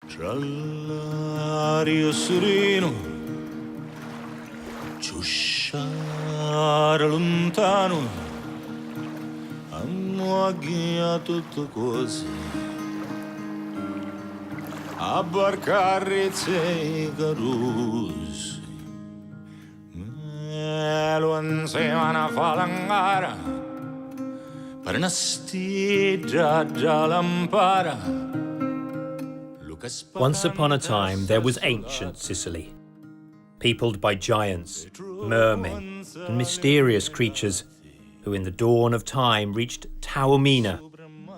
Tra l'aria sereno, ciusciare lontano, ammuaglia tutte cose, abbarcare e caruse, lo insieme a falangara, per una stiglia da lampara. Once upon a time, there was ancient Sicily, peopled by giants, mermen, and mysterious creatures who in the dawn of time reached Taormina,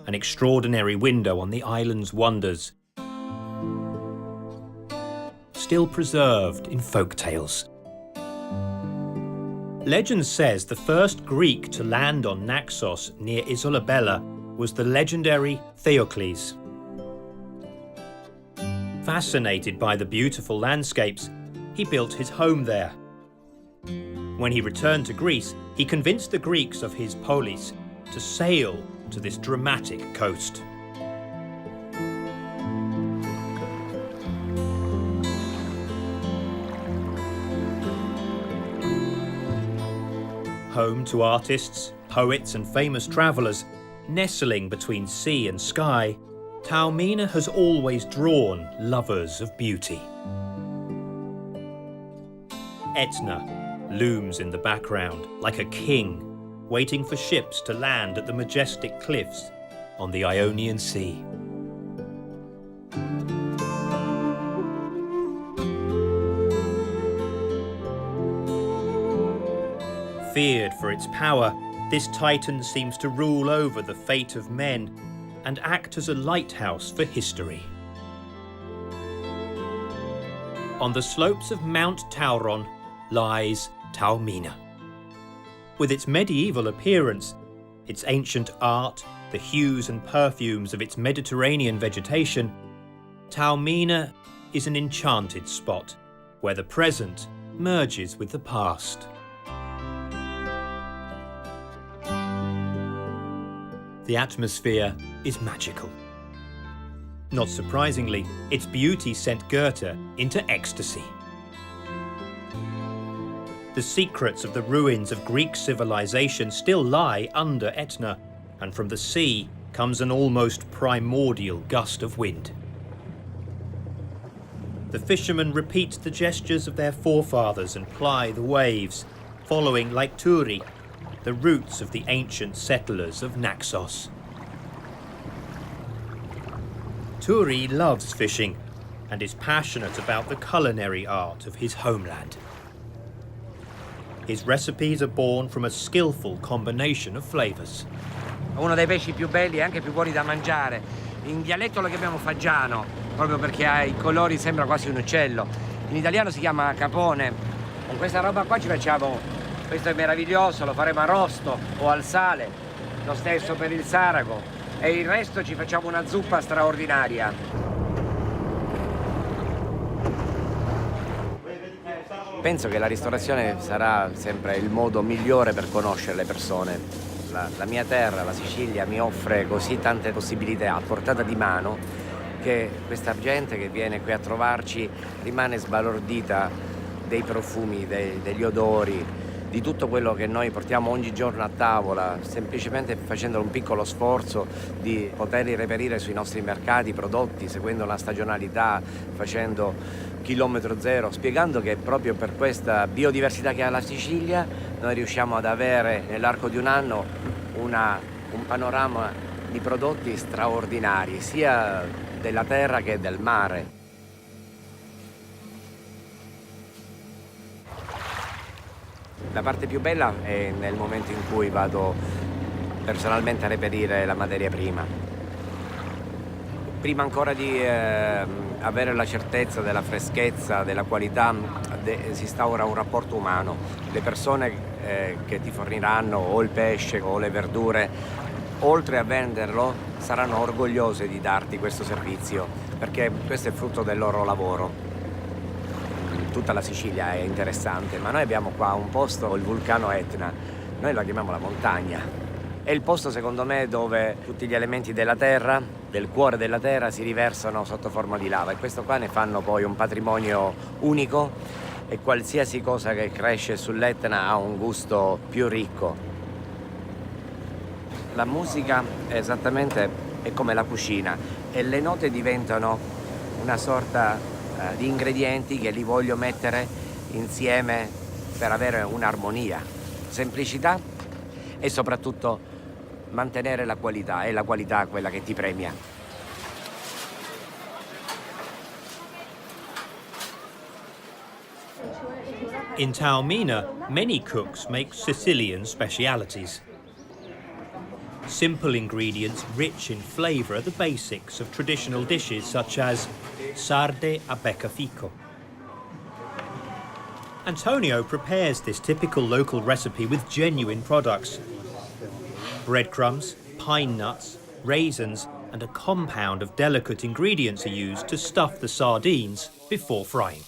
an extraordinary window on the island's wonders, still preserved in folk tales. Legend says the first Greek to land on Naxos near Isola Bella was the legendary Theocles. Fascinated by the beautiful landscapes, he built his home there. When he returned to Greece, he convinced the Greeks of his polis to sail to this dramatic coast. Home to artists, poets and famous travellers, nestling between sea and sky, Taormina has always drawn lovers of beauty. Etna looms in the background like a king, waiting for ships to land at the majestic cliffs on the Ionian Sea. Feared for its power, this titan seems to rule over the fate of men and act as a lighthouse for history. On the slopes of Mount Tauron lies Taormina. With its medieval appearance, its ancient art, the hues and perfumes of its Mediterranean vegetation, Taormina is an enchanted spot where the present merges with the past. The atmosphere is magical. Not surprisingly, its beauty sent Goethe into ecstasy. The secrets of the ruins of Greek civilization still lie under Etna, and from the sea comes an almost primordial gust of wind. The fishermen repeat the gestures of their forefathers and ply the waves, following like Turi, the roots of the ancient settlers of Naxos. Turi loves fishing and is passionate about the culinary art of his homeland. His recipes are born from a skillful combination of flavors. Uno dei pesci più belli e anche più buoni da mangiare. In dialetto lo chiamiamo fagiano, proprio perché ha i colori, sembra quasi un uccello. In italiano si chiama capone. Con questa roba qua ci facciamo. Questo è meraviglioso, lo faremo arrosto o al sale, lo stesso per il sarago, e il resto ci facciamo una zuppa straordinaria. Penso che la ristorazione sarà sempre il modo migliore per conoscere le persone. La mia terra, la Sicilia, mi offre così tante possibilità a portata di mano che questa gente che viene qui a trovarci rimane sbalordita dei profumi, degli odori, di tutto quello che noi portiamo ogni giorno a tavola, semplicemente facendo un piccolo sforzo di poterli reperire sui nostri mercati prodotti, seguendo la stagionalità, facendo chilometro zero, spiegando che proprio per questa biodiversità che ha la Sicilia noi riusciamo ad avere nell'arco di un anno un panorama di prodotti straordinari, sia della terra che del mare. La parte più bella è nel momento in cui vado personalmente a reperire la materia prima. Prima ancora di avere la certezza della freschezza, della qualità, si instaura un rapporto umano. Le persone che ti forniranno o il pesce o le verdure, oltre a venderlo, saranno orgogliose di darti questo servizio, perché questo è frutto del loro lavoro. Tutta la Sicilia è interessante, ma noi abbiamo qua un posto, il vulcano Etna, noi la chiamiamo la montagna. È il posto, secondo me, dove tutti gli elementi della terra, del cuore della terra, si riversano sotto forma di lava, e questo qua ne fanno poi un patrimonio unico, e qualsiasi cosa che cresce sull'Etna ha un gusto più ricco. La musica esattamente è come la cucina, e le note diventano una sorta di ingredienti che li voglio mettere insieme per avere un'armonia, semplicità e soprattutto mantenere la qualità. È la qualità quella che ti premia. In Taormina, many cooks make Sicilian specialities. Simple ingredients rich in flavour are the basics of traditional dishes such as sarde a beccafico. Antonio prepares this typical local recipe with genuine products. Breadcrumbs, pine nuts, raisins and a compound of delicate ingredients are used to stuff the sardines before frying.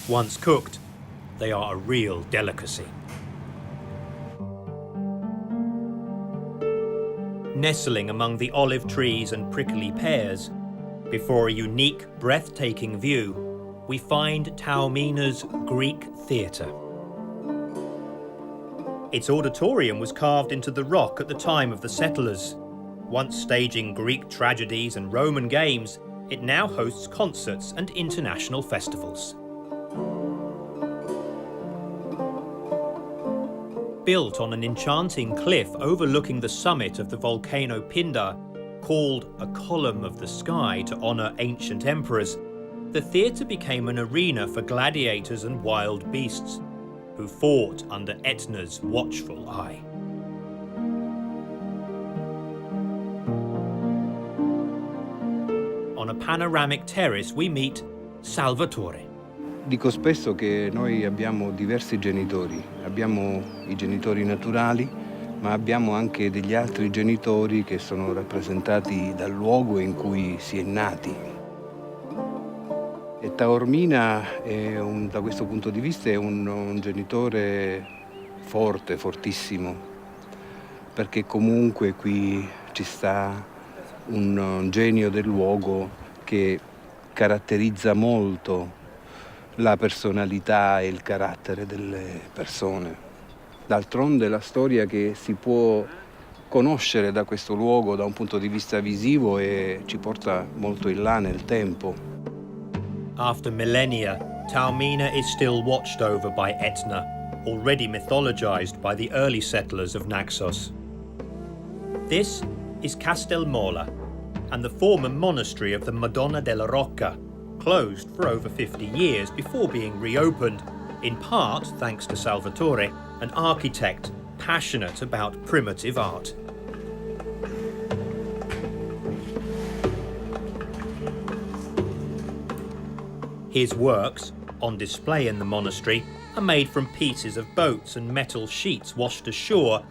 Once cooked, they are a real delicacy. Nestling among the olive trees and prickly pears, before a unique, breathtaking view, we find Taormina's Greek theatre. Its auditorium was carved into the rock at the time of the settlers. Once staging Greek tragedies and Roman games, it now hosts concerts and international festivals. Built on an enchanting cliff overlooking the summit of the volcano Pindar, called a column of the sky to honour ancient emperors, the theatre became an arena for gladiators and wild beasts, who fought under Etna's watchful eye. On a panoramic terrace we meet Salvatore. Dico spesso che noi abbiamo diversi genitori, abbiamo i genitori naturali, ma abbiamo anche degli altri genitori che sono rappresentati dal luogo in cui si è nati. E Taormina da questo punto di vista è un genitore forte, fortissimo, perché comunque qui ci sta un genio del luogo che caratterizza molto la personalità e il carattere delle persone. D'altronde la storia che si può conoscere da questo luogo da un punto di vista visivo e ci porta molto in là nel tempo. After millennia, Taormina is still watched over by Etna, already mythologized by the early settlers of Naxos. This is Castel Mola and the former monastery of the Madonna della Rocca, closed for over 50 years before being reopened, in part thanks to Salvatore, an architect passionate about primitive art. His works, on display in the monastery, are made from pieces of boats and metal sheets washed ashore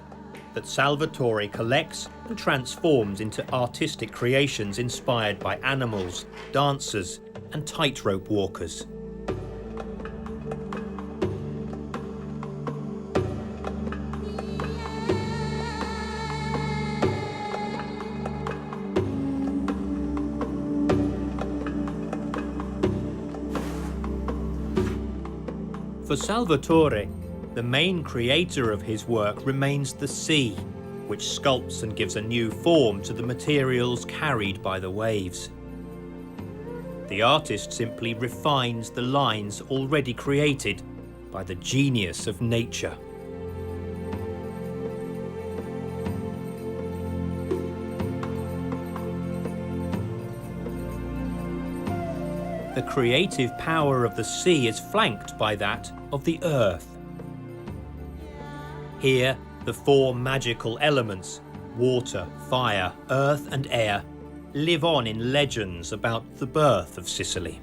that Salvatore collects and transforms into artistic creations inspired by animals, dancers, and tightrope walkers. For Salvatore, the main creator of his work remains the sea, which sculpts and gives a new form to the materials carried by the waves. The artist simply refines the lines already created by the genius of nature. The creative power of the sea is flanked by that of the earth. Here, The four magical elements, water, fire, earth and air, live on in legends about the birth of Sicily.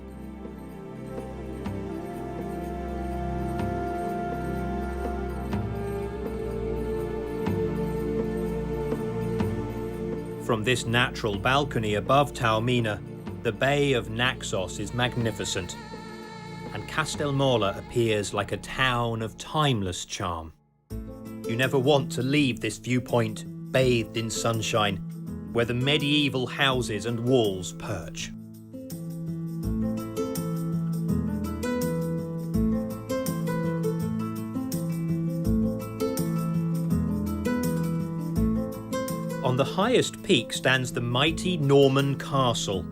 From this natural balcony above Taormina, the Bay of Naxos is magnificent, and Castel Mola appears like a town of timeless charm. You never want to leave this viewpoint, bathed in sunshine, where the medieval houses and walls perch. On the highest peak stands the mighty Norman castle.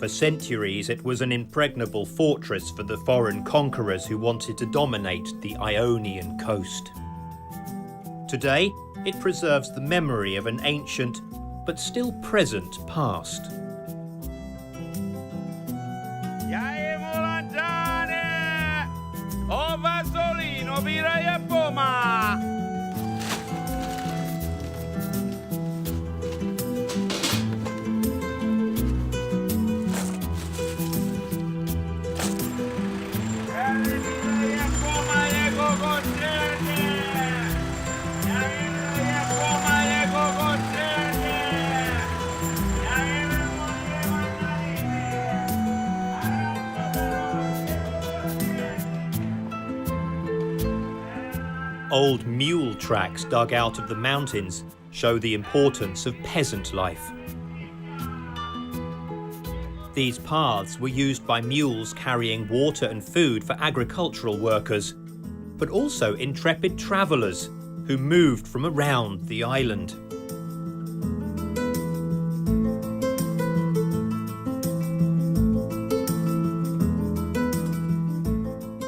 For centuries, it was an impregnable fortress for the foreign conquerors who wanted to dominate the Ionian coast. Today, it preserves the memory of an ancient, but still present past. Old mule tracks dug out of the mountains show the importance of peasant life. These paths were used by mules carrying water and food for agricultural workers, but also intrepid travellers who moved from around the island.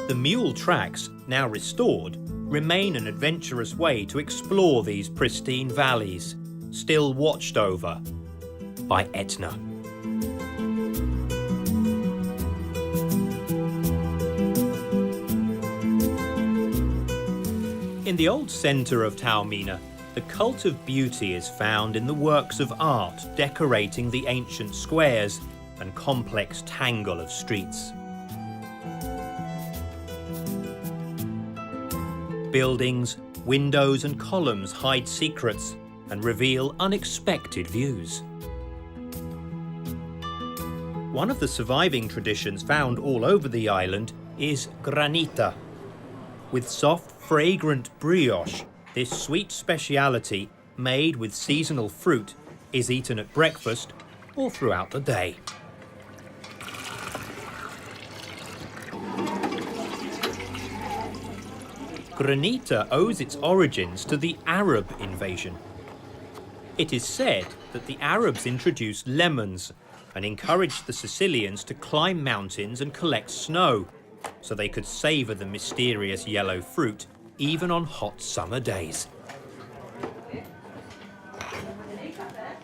The mule tracks, now restored, remain an adventurous way to explore these pristine valleys, still watched over by Etna. In the old centre of Taormina, the cult of beauty is found in the works of art decorating the ancient squares and complex tangle of streets. Buildings, windows and columns hide secrets and reveal unexpected views. One of the surviving traditions found all over the island is granita. With soft, fragrant brioche, this sweet speciality, made with seasonal fruit, is eaten at breakfast or throughout the day. Granita owes its origins to the Arab invasion. It is said that the Arabs introduced lemons and encouraged the Sicilians to climb mountains and collect snow so they could savour the mysterious yellow fruit even on hot summer days.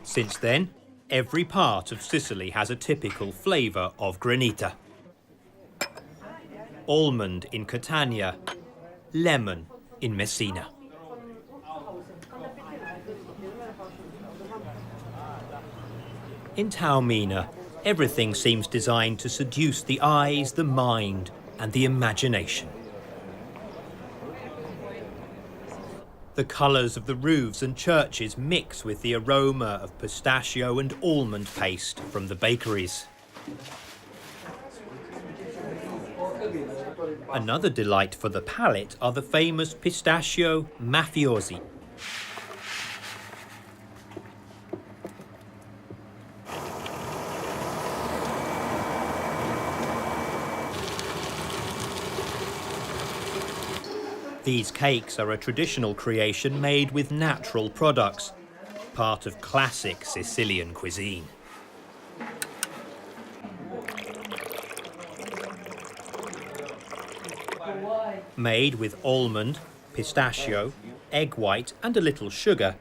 Since then, every part of Sicily has a typical flavour of granita. Almond in Catania, lemon in Messina. In Taormina, everything seems designed to seduce the eyes, the mind, and the imagination. The colours of the roofs and churches mix with the aroma of pistachio and almond paste from the bakeries. Another delight for the palate are the famous pistachio mafiosi. These cakes are a traditional creation made with natural products, part of classic Sicilian cuisine. Made with almond, pistachio, egg white and a little sugar,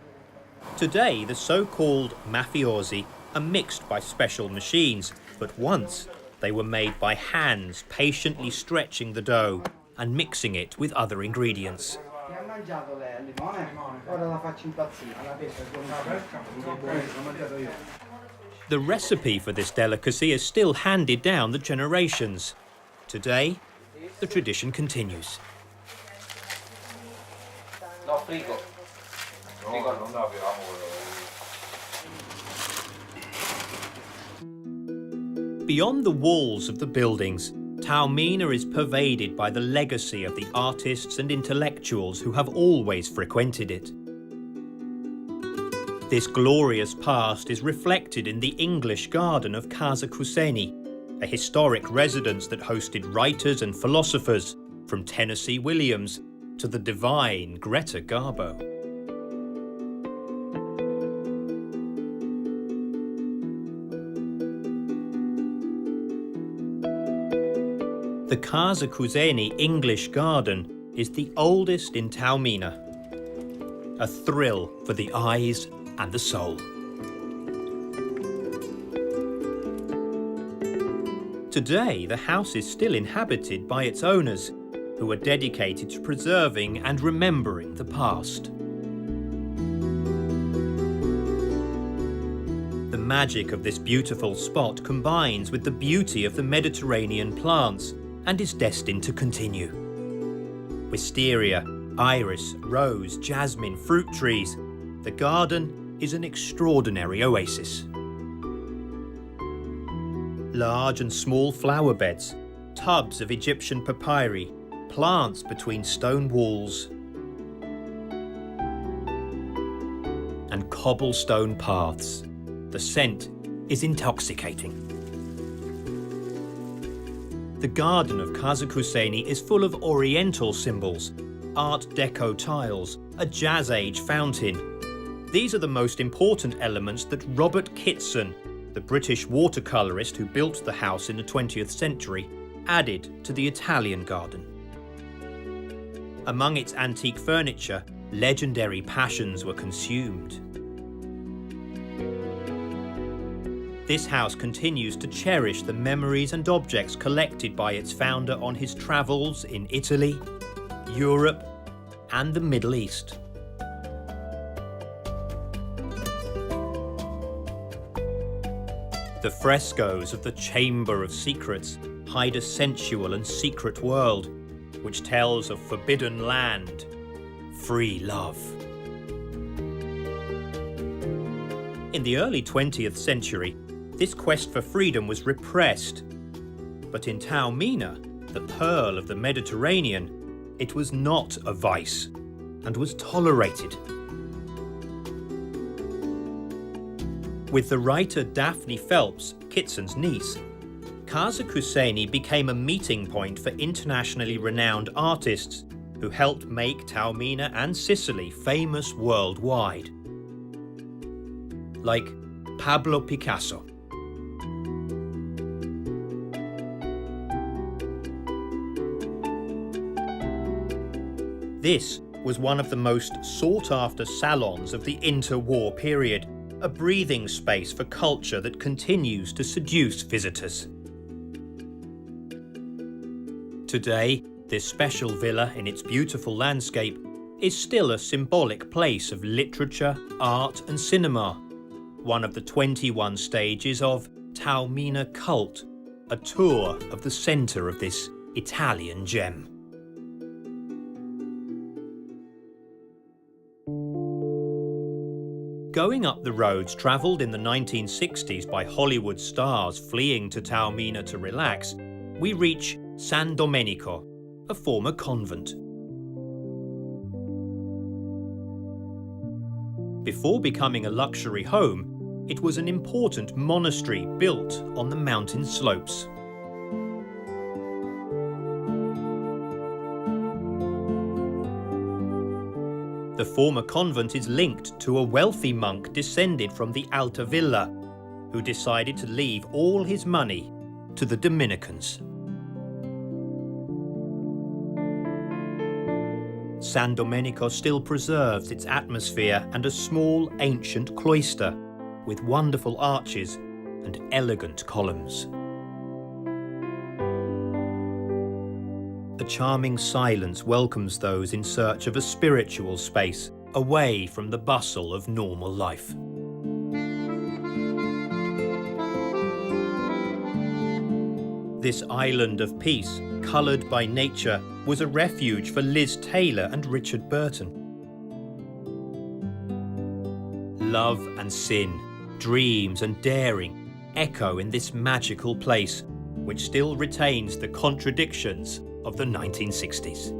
today the so-called mafiosi are mixed by special machines, but once they were made by hands patiently stretching the dough and mixing it with other ingredients. mangiato lei al limone? Ora la faccio impazzire. La pesca l'ho mangiato io. The recipe for this delicacy is still handed down the generations. Today, the tradition continues. No, frigo. Beyond the walls of the buildings, Taormina is pervaded by the legacy of the artists and intellectuals who have always frequented it. This glorious past is reflected in the English garden of Casa Kuseni, a historic residence that hosted writers and philosophers, from Tennessee Williams to the divine Greta Garbo. The Casa Kuseni English Garden is the oldest in Taormina, a thrill for the eyes and the soul. Today, the house is still inhabited by its owners, who are dedicated to preserving and remembering the past. The magic of this beautiful spot combines with the beauty of the Mediterranean plants and is destined to continue. Wisteria, iris, rose, jasmine, fruit trees, the garden is an extraordinary oasis. Large and small flower beds, tubs of Egyptian papyri, plants between stone walls, and cobblestone paths. The scent is intoxicating. The garden of Casa Kuseni is full of Oriental symbols, Art Deco tiles, a Jazz Age fountain. These are the most important elements that Robert Kitson, the British watercolourist who built the house in the 20th century, added to the Italian garden. Among its antique furniture, legendary passions were consumed. This house continues to cherish the memories and objects collected by its founder on his travels in Italy, Europe, and the Middle East. The frescoes of the Chamber of Secrets hide a sensual and secret world, which tells of forbidden land, free love. In the early 20th century, this quest for freedom was repressed. But in Taormina, the pearl of the Mediterranean, it was not a vice and was tolerated. With the writer Daphne Phelps, Kitson's niece, Casa Kuseni became a meeting point for internationally renowned artists who helped make Taormina and Sicily famous worldwide. Like Pablo Picasso. This was one of the most sought-after salons of the interwar period, a breathing space for culture that continues to seduce visitors. Today, this special villa in its beautiful landscape is still a symbolic place of literature, art and cinema, one of the 21 stages of Taormina Cult, a tour of the centre of this Italian gem. Going up the roads travelled in the 1960s by Hollywood stars fleeing to Taormina to relax, we reach San Domenico, a former convent. Before becoming a luxury home, it was an important monastery built on the mountain slopes. The former convent is linked to a wealthy monk descended from the Alta Villa, who decided to leave all his money to the Dominicans. San Domenico still preserves its atmosphere and a small ancient cloister with wonderful arches and elegant columns. the charming silence welcomes those in search of a spiritual space, away from the bustle of normal life. This island of peace, coloured by nature, was a refuge for Liz Taylor and Richard Burton. Love and sin, dreams and daring echo in this magical place, which still retains the contradictions of the 1960s.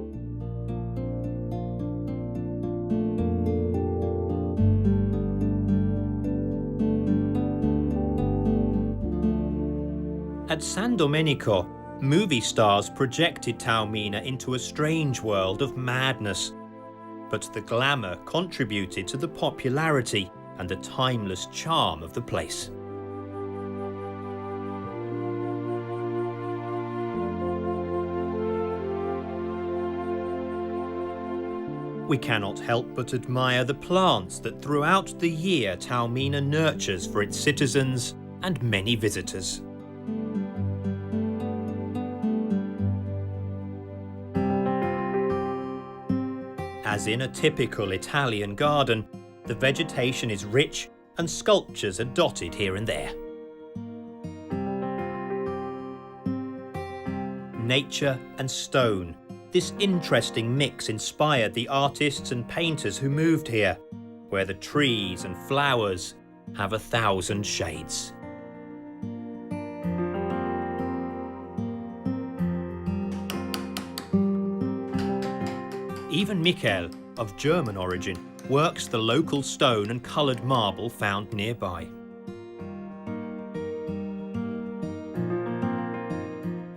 At San Domenico, movie stars projected Taormina into a strange world of madness, but the glamour contributed to the popularity and the timeless charm of the place. We cannot help but admire the plants that throughout the year Taormina nurtures for its citizens and many visitors. As in a typical Italian garden, the vegetation is rich and sculptures are dotted here and there. Nature and stone, this interesting mix inspired the artists and painters who moved here, where the trees and flowers have 1,000 shades. Even Michael, of German origin, works the local stone and coloured marble found nearby.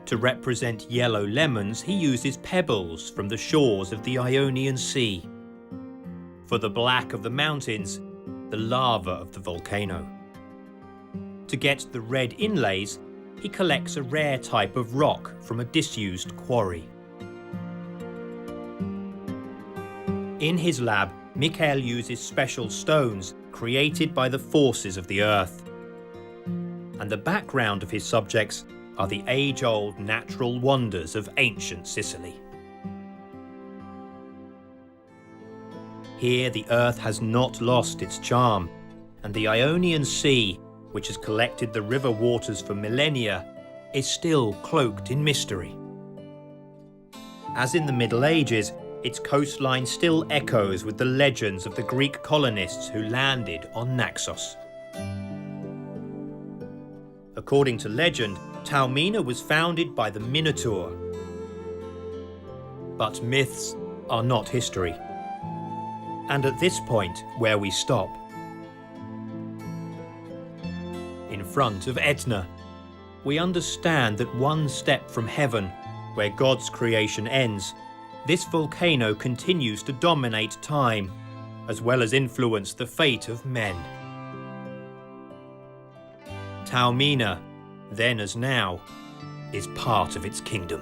To represent yellow lemons, he uses pebbles from the shores of the Ionian Sea. For the black of the mountains, the lava of the volcano. To get the red inlays, he collects a rare type of rock from a disused quarry. In his lab, Michael uses special stones created by the forces of the earth. And the background of his subjects are the age-old natural wonders of ancient Sicily. Here the earth has not lost its charm, and the Ionian Sea, which has collected the river waters for millennia, is still cloaked in mystery. As in the Middle Ages, its coastline still echoes with the legends of the Greek colonists who landed on Naxos. According to legend, Taormina was founded by the Minotaur. But myths are not history. And at this point, where we stop, in front of Etna, we understand that one step from heaven, where God's creation ends, this volcano continues to dominate time, as well as influence the fate of men. Taormina, then as now, is part of its kingdom.